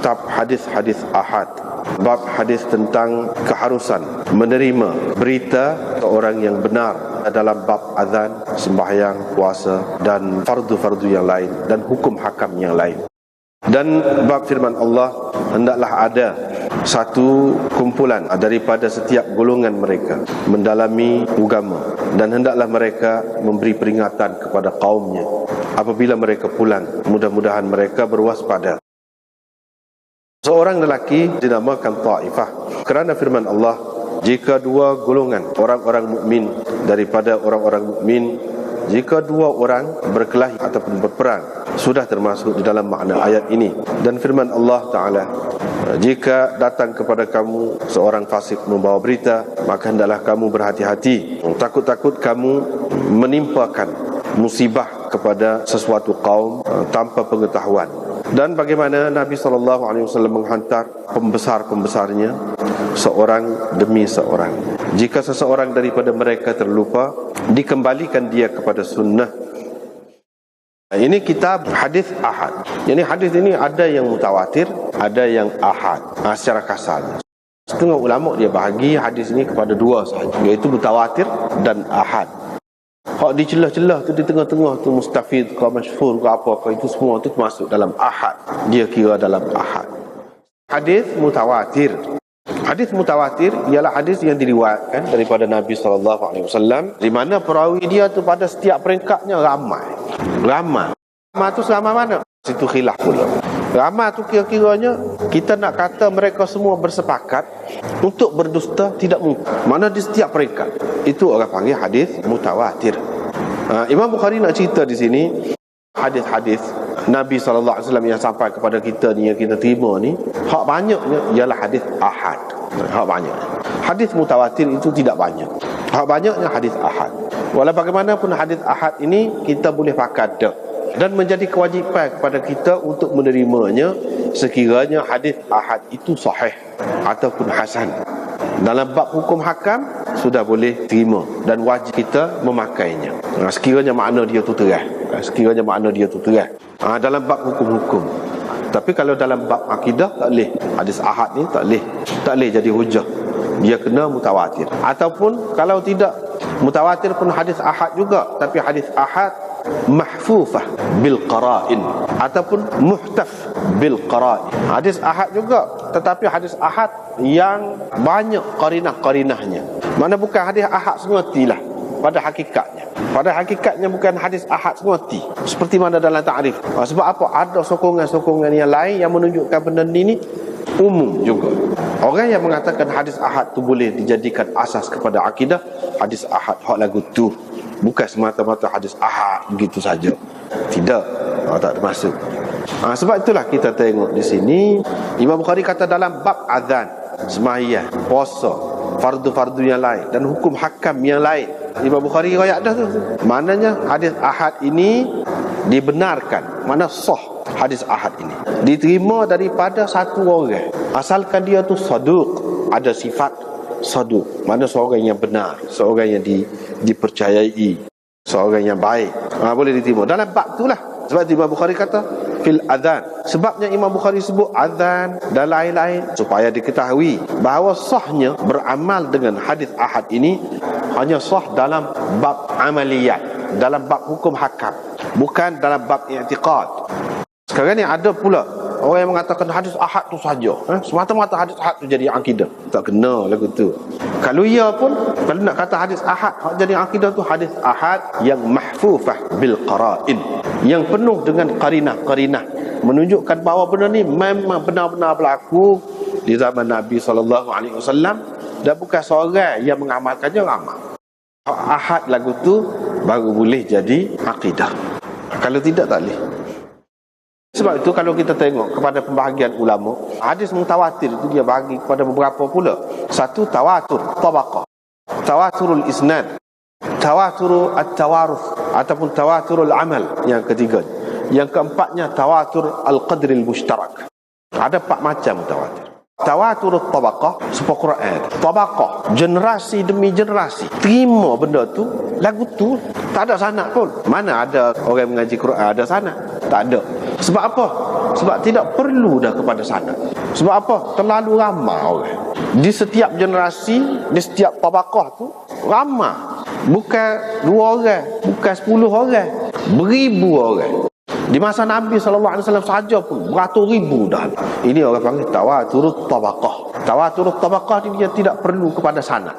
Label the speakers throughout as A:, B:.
A: kitab hadis-hadis ahad, bab hadis tentang keharusan menerima berita orang yang benar dalam bab azan, sembahyang, puasa dan fardu-fardu yang lain dan hukum hakam yang lain. Dan bab firman Allah, hendaklah ada satu kumpulan daripada setiap golongan mereka mendalami agama, dan hendaklah mereka memberi peringatan kepada kaumnya apabila mereka pulang, mudah-mudahan mereka berwaspada. Seorang lelaki dinamakan Taifah kerana firman Allah, jika dua golongan orang-orang mukmin daripada orang-orang mukmin, jika dua orang berkelahi ataupun berperang, sudah termasuk di dalam makna ayat ini. Dan firman Allah Ta'ala, jika datang kepada kamu seorang fasik membawa berita, maka hendaklah kamu berhati-hati, takut-takut kamu menimpakan musibah kepada sesuatu kaum tanpa pengetahuan. Dan bagaimana Nabi SAW menghantar pembesar-pembesarnya seorang demi seorang. Jika seseorang daripada mereka terlupa, dikembalikan dia kepada sunnah. Ini kitab hadis ahad. Jadi hadis ini ada yang mutawatir, ada yang ahad, secara kasarnya. Setengah ulama dia bahagi hadis ini kepada dua sahaja, iaitu mutawatir dan ahad. Hak di celah-celah tu, di tengah-tengah tu, mustafid ke masyhur ke apa ke, itu semua tu masuk dalam ahad. Dia kira dalam ahad. Hadis mutawatir. Hadis mutawatir ialah hadis yang diriwayatkan daripada Nabi SAW, di mana perawi dia tu pada setiap peringkatnya ramai. Ramai tu selama mana? Situ khilaf pula. Ramai tu kira-kiranya kita nak kata mereka semua bersepakat untuk berdusta tidak mungkin. Mana di setiap peringkat. Itu orang panggil hadis mutawatir. Imam Bukhari nak cerita di sini hadis-hadis Nabi SAW yang sampai kepada kita ni, yang kita terima ni, hak banyaknya ialah hadis ahad. Hak banyak. Hadis mutawatir itu tidak banyak. Hak banyaknya hadis ahad. Walau bagaimanapun hadis ahad ini kita boleh pakai dak, dan menjadi kewajipan kepada kita untuk menerimanya sekiranya hadis ahad itu sahih ataupun hasan. Dalam bab hukum hakam sudah boleh terima dan wajib kita memakainya sekiranya makna dia tu terang. Sekiranya makna dia tu terang dalam bab hukum-hukum. Tapi kalau dalam bab akidah tak boleh. Hadis ahad ni tak boleh jadi hujah. Dia kena mutawatir. Ataupun kalau tidak mutawatir pun hadis ahad juga, tapi hadis ahad mahfufah bil qara'in ataupun muhtaf bil qara'in. Hadis ahad juga, tetapi hadis ahad yang banyak qarinah-qarinahnya. Mana bukan hadis ahad semati lah pada hakikatnya. Pada hakikatnya bukan hadis ahad semati seperti mana dalam ta'rif. Sebab apa? Ada sokongan-sokongan yang lain yang menunjukkan benda ni umum juga. Orang yang mengatakan hadis ahad tu boleh dijadikan asas kepada akidah, hadis ahad hak lagu tu, bukan semata-mata hadis ahad begitu saja. Tidak, tak termasuk. Sebab itulah kita tengok di sini Imam Bukhari kata dalam bab azan, sembahyang, puasa, fardu-fardu yang lain dan hukum hakam yang lain, Imam Bukhari riwayat dah tu. Maknanya hadis ahad ini dibenarkan, mana sah hadis ahad ini diterima daripada satu orang, asalkan dia tu saduq, ada sifat saduq, mana seorang yang benar, seorang yang dipercayai, seorang yang baik, boleh diterima dalam bab itulah. Sebab Imam Bukhari kata fil adhan. Sebabnya Imam Bukhari sebut adhan dan lain-lain supaya diketahui bahawa sahnya beramal dengan hadis ahad ini hanya sah dalam bab amaliyat, dalam bab hukum hakam, bukan dalam bab i'tiqad. Sekarang ni ada pula orang yang mengatakan hadis ahad tu saja, semata-mata hadis ahad tu jadi akidah. Tak kena lagu tu. Kalau ia pun, kalau nak kata hadis ahad jadi akidah tu hadis ahad yang mahfufah bil qara'in, yang penuh dengan qarinah-qarinah menunjukkan bahawa benda ni memang benar-benar berlaku di zaman Nabi SAW, dan bukan seorang yang mengamalkannya ramai. Ahad lagu tu baru boleh jadi akidah. Kalau tidak tak boleh. Sebab itu kalau kita tengok kepada pembahagian ulama, hadis mutawatir itu dia bagi kepada beberapa pula. Satu, tawatur tabaqah, tawaturul isnad, tawatur at-tawaruth ataupun tawaturul amal. Yang ketiga, yang keempatnya tawatur al-qadril mushtarak. Ada 4 macam tawatur. Tawatur tabaqah, sebuah Quran, tabaqah, generasi demi generasi terima benda tu, lagu tu tak ada sanad pun. Mana ada orang mengaji Quran ada sanad? Tak ada. Sebab apa? Sebab tidak perlu dah kepada sanad. Sebab apa? Terlalu ramai orang. Di setiap generasi, di setiap tabaqah tu ramai. Bukan 2 orang, bukan 10 orang, beribu orang. Di masa Nabi SAW saja pun beratus ribu dah. Ini orang panggil tawaturut tabaqah. Tawaturut tabaqah dia tidak perlu kepada sanad.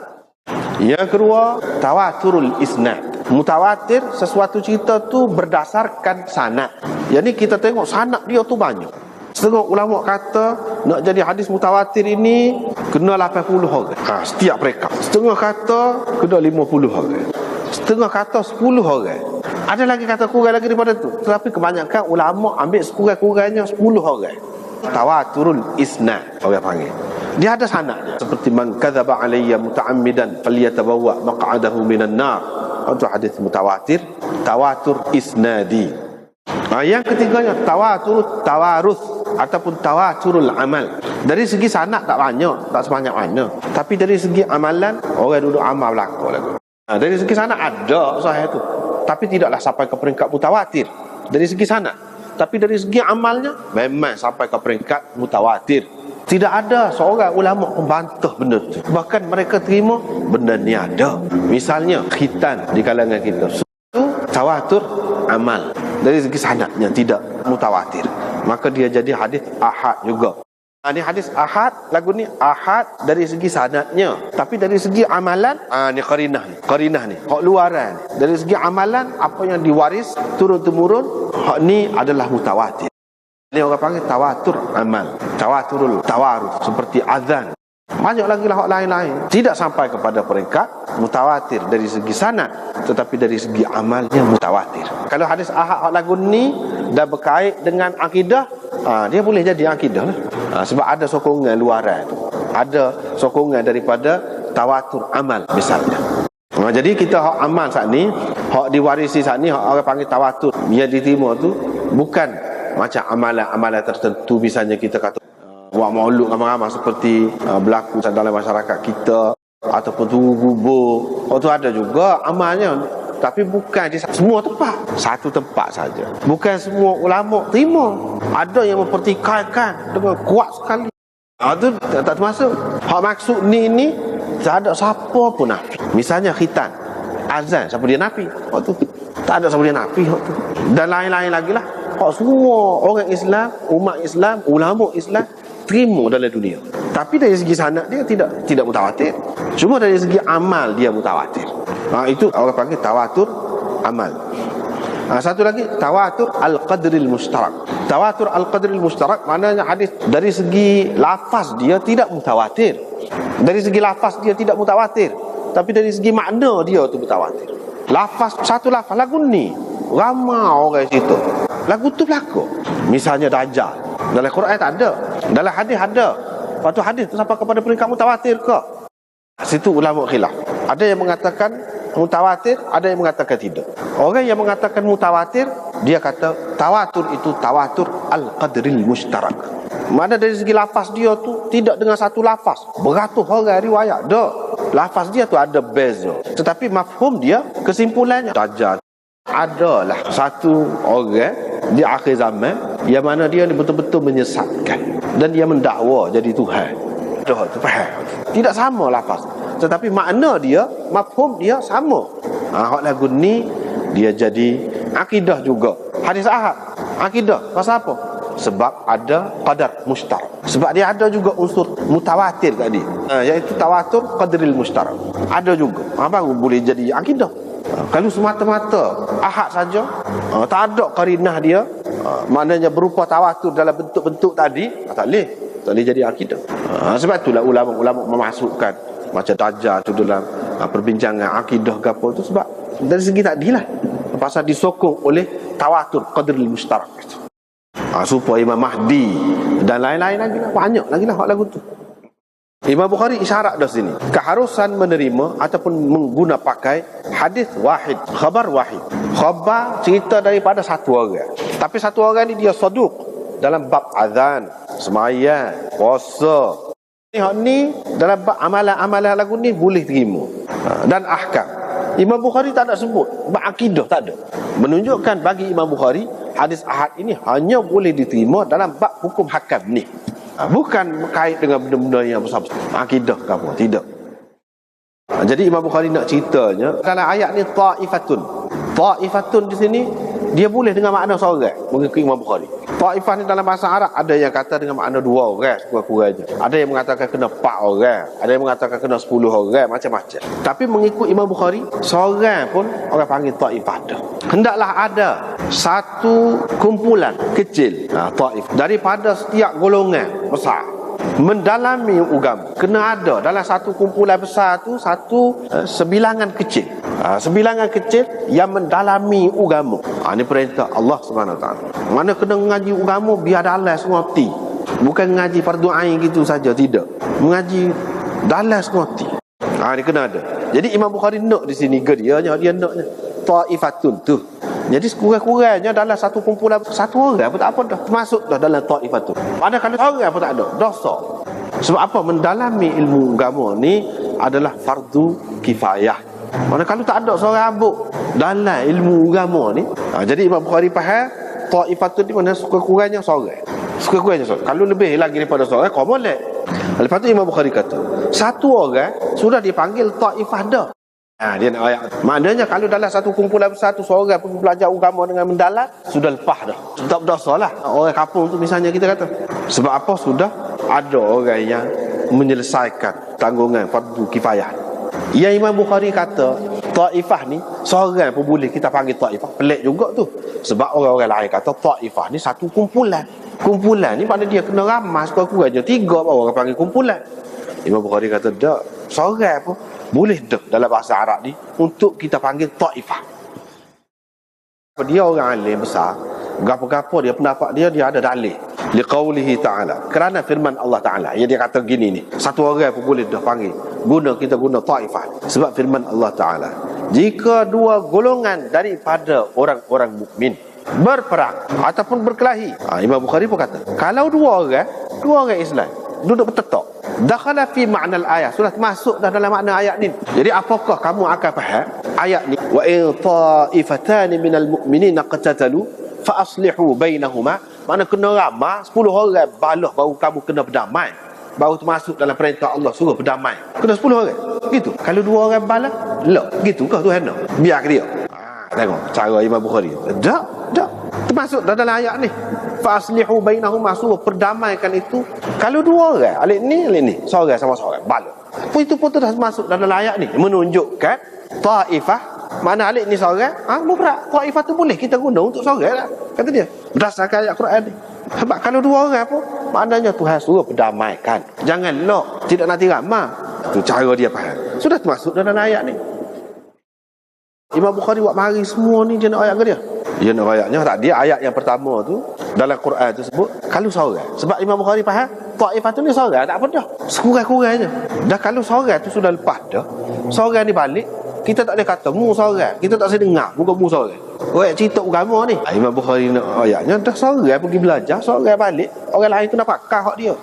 A: Yang kedua, tawaturul isnad. Mutawatir, sesuatu cerita tu berdasarkan sanad. Jadi kita tengok sanad dia tu banyak. Setengah ulama kata nak jadi hadis mutawatir ini kena 80 orang. Setiap mereka. Setengah kata kena 50 orang. Setengah kata 10 orang. Ada lagi kata kurang lagi daripada tu. Tetapi kebanyakan ulama ambil sekurang-kurangnya 10 orang. Tawaturul isnad orang panggil. Dia ada sanadnya. Seperti man kadzaba alayya muta'ammidan falyatabawwa maq'adahu minan nar. Itu hadis mutawatir. Tawatur isnadi. Yang ketiganya tawatur tawarus ataupun tawaturul amal. Dari segi sanad tak banyak, tak sebanyak mana. Tapi dari segi amalan, orang duduk amal belaka lagu. Dari segi sanad ada sahih tu. Tapi tidaklah sampai ke peringkat mutawatir dari segi sanad. Tapi dari segi amalnya memang sampai ke peringkat mutawatir. Tidak ada seorang ulama membantah benda tu. Bahkan mereka terima benda ni ada. Misalnya khitan di kalangan kita. Itu tawatur amal. Dari segi sanadnya tidak mutawatir. Maka dia jadi hadis ahad juga. Ini hadis ahad, lagu ni ahad dari segi sanadnya. Tapi dari segi amalan, ni qarinah ni. Qarinah ni, hak luaran. Dari segi amalan, apa yang diwaris turun-temurun, hak ni adalah mutawatir. Ini orang panggil tawatur amal. Tawaturul tawarus, seperti azan. Banyak lagi lah hak lain-lain. Tidak sampai kepada peringkat mutawatir dari segi sanad, tetapi dari segi amalnya mutawatir. Kalau hadis ahad hak lagu ni dah berkait dengan akidah, dia boleh jadi akidah lah. Sebab ada sokongan luaran tu. Ada sokongan daripada tawatur amal misalnya. Jadi kita hak amal saat ni, hak diwarisi saat ni, hak orang panggil tawatur, yang diterima tu bukan macam amalan-amalan tertentu. Misalnya kita kata buat maulud ramai-ramai seperti berlaku dalam masyarakat kita, ataupun tunggu kubur. Tu ada juga amalnya. Tapi bukan di semua tempat. Satu tempat saja. Bukan semua ulama terima. Ada yang mempertikaikan dengan kuat sekali. Itu tak termasuk. Hak maksud ni tak ada siapa pun nafi. Misalnya khitan, azan, siapa dia nafi? Tu tak ada siapa dia nafi. Dan lain-lain lagi lah. Hak semua orang Islam, umat Islam, ulama Islam terima dalam dunia. Tapi dari segi sanad dia tidak mutawatir. Cuma dari segi amal dia mutawatir. Itu orang panggil tawatur amal. Satu lagi tawatur al-qadril mushtarak. Tawatur al-qadril mushtarak maknanya hadis dari segi lafaz dia tidak mutawatir. Dari segi lafaz dia tidak mutawatir, tapi dari segi makna dia tu mutawatir. Lafaz, satu lafaz lagu ni ramai orang situ. Lagu tu berlaku. Misalnya Dajjal. Dalam Quran tak ada. Dalam hadis ada. Lepas tu hadis tu sampai kepada peringkat mutawatir ke? Situ ulama khilaf. Ada yang mengatakan mutawatir, ada yang mengatakan tidak. Orang yang mengatakan mutawatir, dia kata tawatur itu tawatur al-qadril mushtarak. Mana dari segi lafaz dia tu tidak dengan satu lafaz, beratus orang riwayat. Lafaz dia tu ada beza. Tetapi mafhum dia, kesimpulannya Dajjal. Adalah satu orang di akhir zaman yang mana dia ni betul-betul menyesatkan dan dia mendakwa jadi Tuhan. Tu faham. Tidak sama lafaz, tetapi makna dia, mafhum dia sama. Hak lagu ni dia jadi akidah juga. Hadis ahad akidah. Pasal apa? Sebab ada qadar mushtarak. Sebab dia ada juga unsur mutawatir tadi, iaitu tawatur qadril mushtarak. Ada juga. Baru boleh jadi akidah. Kalau semata-mata ahad saja, tak ada qarinah dia, maknanya berupa tawatur dalam bentuk-bentuk tadi, tak boleh jadi akidah. Sebab itulah ulama-ulama memasukkan macam Dajjal tu dalam perbincangan akidah ke apa tu, sebab dari segi tadi lah, pasal disokong oleh tawatur qadril mushtarak. Supaya Imam Mahdi dan lain-lain lagi lah, banyak lagi lah hak lagu tu. Imam Bukhari isyarat dah sini keharusan menerima ataupun mengguna pakai hadis wahid, khabar wahid. Khabar cerita daripada satu orang, tapi satu orang ni dia saduq dalam bab azan, sembahyang, puasa. Ni dalam bab amalan-amalan lagu ni boleh terima. Dan ahkam. Imam Bukhari tak ada sebut bab akidah, tak ada. Menunjukkan bagi Imam Bukhari hadis ahad ini hanya boleh diterima dalam bab hukum hakam ni. Bukan berkait dengan benda-benda yang besar-besar, akidah ke apa, tidak. Jadi Imam Bukhari nak ceritanya dalam ayat ni ta'ifatun. Ta'ifatun di sini dia boleh dengan makna seorang mengikut Imam Bukhari. Ta'ifah ni dalam bahasa Arab ada yang kata dengan makna 2 orang sekurang-kurangnya. Ada yang mengatakan kena 4 orang, ada yang mengatakan kena 10 orang, macam-macam. Tapi mengikut Imam Bukhari, seorang pun orang panggil ta'ifah dah. Hendaklah ada satu kumpulan kecil, ta'if, daripada setiap golongan besar mendalami agama. Kena ada dalam satu kumpulan besar tu satu sebilangan kecil. Sebilangan kecil yang mendalami agama. Ini perintah Allah Subhanahu Wa Taala. Mana kena mengaji agama biar dalam semua hati. Bukan mengaji fardu ain gitu saja, tidak. Mengaji dalam semua hati. Ini kena ada. Jadi Imam Bukhari nak di sini dia naknya ta'ifatun tu. Jadi sekurang-kurangnya dalam satu kumpulan satu orang pun tak apa dah, termasuk dah dalam ta'ifatun. Padahal kalau orang pun tak ada, dosa. Sebab apa? Mendalami ilmu agama ni adalah fardu kifayah. Mana kalau tak ada seorang abuk dalam ilmu agama ni, jadi Imam Bukhari faham ta'ifatun ni mana sekurang-kurangnya seorang. Sekurang-kurangnya seorang. Kalau lebih lagi daripada seorang, kau boleh. Lepas tu Imam Bukhari kata, satu orang sudah dipanggil ta'ifah dah. Dia nak ayat. Maknanya kalau dalam satu kumpulan besar tu seorang pun belajar agama dengan mendalam, sudah lepas dah. Tak berdosa lah. Orang kampung tu misalnya kita kata. Sebab apa? Sudah ada orang yang menyelesaikan tanggungan fardu kifayah. Yang Imam Bukhari kata ta'ifah ni seorang pun boleh kita panggil ta'ifah. Pelik juga tu. Sebab orang-orang lain kata ta'ifah ni satu kumpulan. Kumpulan ni pada dia kena ramai sekurang-kurangnya 3 orang panggil kumpulan. Imam Bukhari kata tak, seorang pun boleh dah dalam bahasa Arab ni untuk kita panggil ta'ifah. Dia orang alim besar, gapo-gapo dia pendapat dia ada dalil. Liqaulihi ta'ala, kerana firman Allah Ta'ala yang dia kata gini ni, satu orang pun boleh dah panggil, kita guna ta'ifah. Sebab firman Allah Ta'ala, jika 2 golongan daripada orang-orang mukmin berperang ataupun berkelahi, Imam Bukhari pun kata, kalau 2 orang Islam duduk bertetak, dakhala fi ma'na al-ayat, sudah masuk dah dalam makna ayat ni. Jadi apakah kamu akan faham ayat ni? Wa in ta'ifatan minal mu'minina qatatalu fa aslihu bainahuma. Mana kena ramai 10 orang balah baru kamu kena berdamai. Baru termasuk dalam perintah Allah suruh berdamai. Kena 10 orang. Gitu. Kalau 2 orang balah, gitu kah Tuhan nak? Biar dia. Tengok cara Imam Bukhari. Tak. Termasuk dalam ayat ni. Faslihu bainahuma, suruh perdamaikan itu. Kalau 2 orang, alik ni, seorang sama seorang, bala. Itu pun dah masuk dalam ayat ni, menunjukkan ta'ifah, mana alik ni seorang, mutlak ta'ifah tu boleh kita guna untuk seorang lah, kata dia. Berdasarkan ayat Quran ni. Sebab kalau 2 orang pun, maknanya Tuhan suruh perdamaikan. Jangan tidak nanti ramai. Itu cara dia faham. Sudah termasuk dalam ayat ni. Imam Bukhari buat mari semua ni dia nak ayat ke dia? Dia nak ayatnya tak, dia ayat yang pertama tu dalam Quran tu sebut kalau seorang. Sebab Imam Bukhari faham ta'ifah tu ni seorang tak apa dah. Sekurang-kurangnya. Dah kalau seorang tu sudah lepas dah. Seorang ni balik, kita tak boleh kata mu seorang. Kita tak boleh dengar bukan mu seorang. Orang cerita agama ni. Imam Bukhari nak ayatnya dah seorang pergi belajar, seorang balik, orang lain kena pakar hak dia.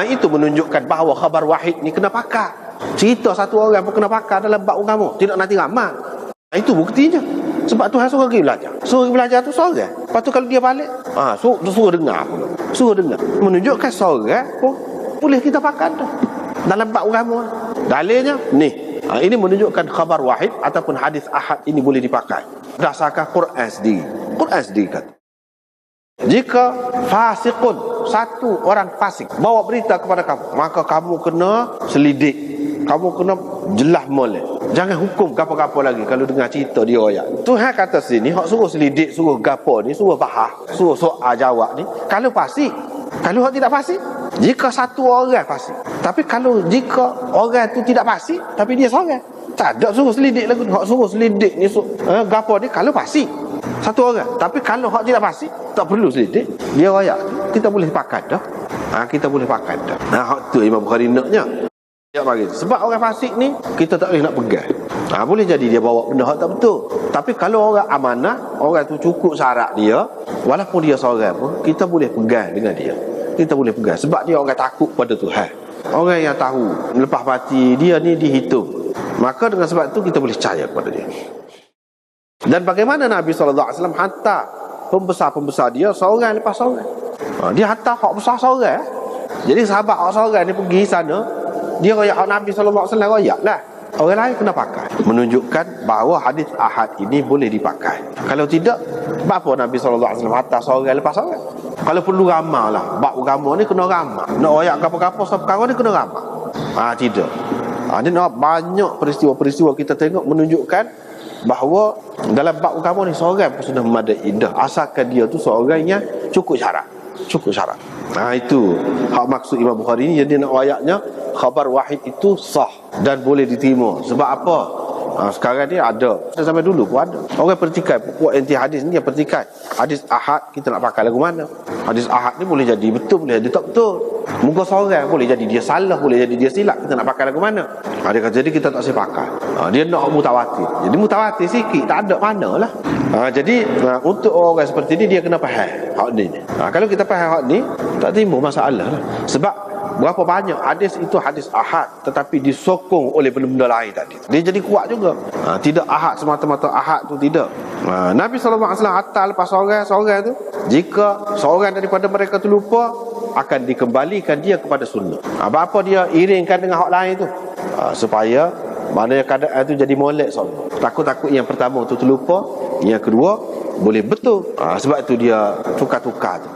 A: Itu menunjukkan bahawa khabar wahid ni kena pakar. Cerita satu orang pun kena pakar dalam bab agama. Tidak nanti ramai. Itu buktinya. Sebab Tuhan suruh pergi belajar. Suruh belajar tu seorang. Lepas tu kalau dia balik, suruh dengar pula. Suruh dengar. Menunjukkan seorang pun boleh kita pakai dah dalam bab agama. Dalilnya ni. Ini menunjukkan khabar wahid ataupun hadis ahad ini boleh dipakai. Berdasarkan Quran sendiri. Quran sendiri kata, jika fasiqun, satu orang fasik bawa berita kepada kamu, maka kamu kena selidik. Kamu kena jelas molek. Jangan hukum gapo-gapo lagi kalau dengar cerita dia ayat. Tuhan kata sini, hak suruh selidik, suruh gapo ni, suruh bahas, suruh soal jawab ni, kalau fasik. Kalau hak tidak fasik, jika satu orang fasik. Tapi kalau jika orang tu tidak fasik, tapi dia seorang, tak ada suruh selidik lagi. Hak suruh selidik ni, gapo ni kalau fasik. Satu orang. Tapi kalau hak tidak fasik, tak perlu selidik. Dia ayat tu, kita boleh pakai dah. Kita boleh pakai dah. Hak tu Imam Bukhari naknya. Sebab orang fasik ni kita tak boleh nak pegang. Boleh jadi dia bawa benda hak tak betul. Tapi kalau orang amanah, orang tu cukup syarat dia, walaupun dia seorang pun, kita boleh pegang dengan dia. Kita boleh pegang sebab dia orang takut pada Tuhan. Orang yang tahu lepas mati dia ni dihitung. Maka dengan sebab itu kita boleh percaya kepada dia. Dan bagaimana Nabi SAW hantar pembesar-pembesar dia seorang lepas seorang. Dia hantar hak besar seorang. Jadi sahabat hak seorang ni pergi sana, dia royak hak Nabi SAW royak lah. Orang lain kena pakai. Menunjukkan bahawa hadis ahad ini boleh dipakai. Kalau tidak, apa Nabi SAW hantar seorang lepas seorang? Kalau perlu ramal lah. Bab agama ni kena ramal. Nak royak apa-apa perkara ni kena ramal. Tidak. Ini banyak peristiwa-peristiwa kita tengok menunjukkan bahawa dalam bab agama ni seorang pun sudah memadai dah, asalkan dia tu seorang yang cukup syarat. Itu hak maksud Imam Bukhari ni. Jadi nak ayatnya khabar wahid itu sah dan boleh diterima. Sebab apa? Sekarang ni ada, sampai dulu pun ada orang pertikai pokok anti hadis ni, yang pertikai hadis ahad kita nak pakai lagu mana. Hadis ahad ni boleh jadi betul, boleh jadi tak betul. Muka seorang boleh jadi dia salah, boleh jadi dia silap, kita nak pakai lagu mana. Dia kata jadi kita tak boleh pakai. Dia nak mutawatir. Jadi mutawatir sikit tak ada mana lah. Jadi untuk orang seperti ni dia kena faham hak ni. Kalau kita faham hak ni, tak timbul masalah lah. Sebab berapa banyak hadis itu hadis ahad tetapi disokong oleh benda-benda lain tadi, dia jadi kuat juga. Tidak ahad semata-mata ahad tu tidak. Nabi SAW hantar lepas seorang tu, jika seorang daripada mereka tu lupa, akan dikembalikan dia kepada sunnah. Apa dia iringkan dengan hak lain tu, supaya maknanya keadaan tu jadi molek semua. Takut-takut yang pertama tu terlupa, yang kedua boleh betul. Sebab itu dia tukar-tukar tu.